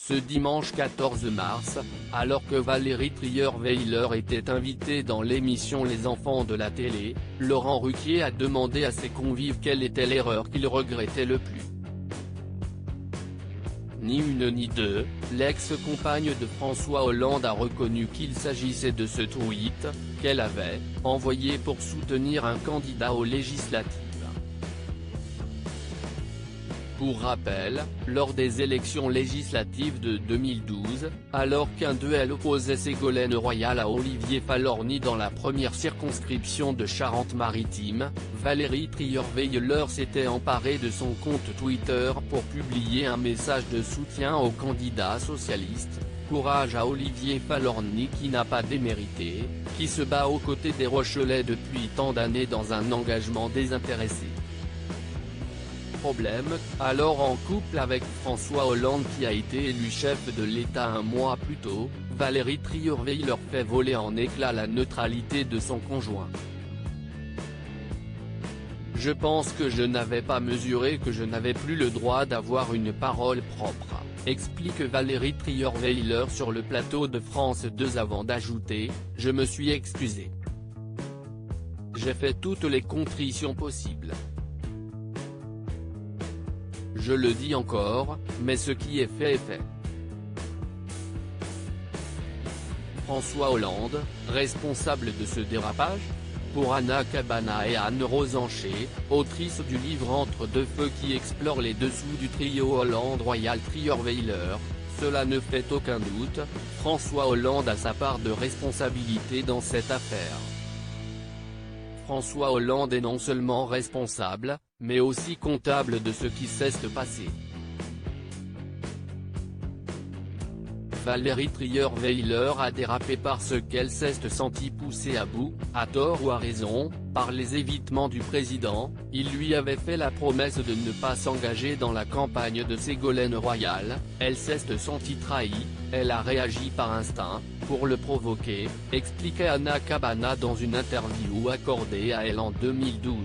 Ce dimanche 14 mars, alors que Valérie Trierweiler était invitée dans l'émission Les Enfants de la télé, Laurent Ruquier a demandé à ses convives quelle était l'erreur qu'il regrettait le plus. Ni une ni deux, l'ex-compagne de François Hollande a reconnu qu'il s'agissait de ce tweet, qu'elle avait envoyé pour soutenir un candidat aux législatives. Pour rappel, lors des élections législatives de 2012, alors qu'un duel opposait Ségolène Royal à Olivier Falorni dans la première circonscription de Charente-Maritime, Valérie Trierweiler s'était emparée de son compte Twitter pour publier un message de soutien au candidat socialiste. Courage à Olivier Falorni qui n'a pas démérité, qui se bat aux côtés des Rochelais depuis tant d'années dans un engagement désintéressé. Problème, alors en couple avec François Hollande qui a été élu chef de l'État un mois plus tôt, Valérie Trierweiler fait voler en éclats la neutralité de son conjoint. Je pense que je n'avais pas mesuré que je n'avais plus le droit d'avoir une parole propre, explique Valérie Trierweiler sur le plateau de France 2 avant d'ajouter « Je me suis excusée. J'ai fait toutes les contritions possibles. Je le dis encore, mais ce qui est fait est fait. » François Hollande, responsable de ce dérapage? Pour Anna Cabana et Anne Rosencher, autrices du livre Entre deux feux qui explore les dessous du trio Hollande-Royal-Trierweiler, cela ne fait aucun doute, François Hollande a sa part de responsabilité dans cette affaire. François Hollande est non seulement responsable, mais aussi comptable de ce qui s'est passé. Valérie Trierweiler a dérapé parce qu'elle s'est sentie poussée à bout, à tort ou à raison, par les évitements du président. Il lui avait fait la promesse de ne pas s'engager dans la campagne de Ségolène Royal, elle s'est sentie trahie, elle a réagi par instinct, pour le provoquer, expliquait Anna Cabana dans une interview accordée à Elle en 2012.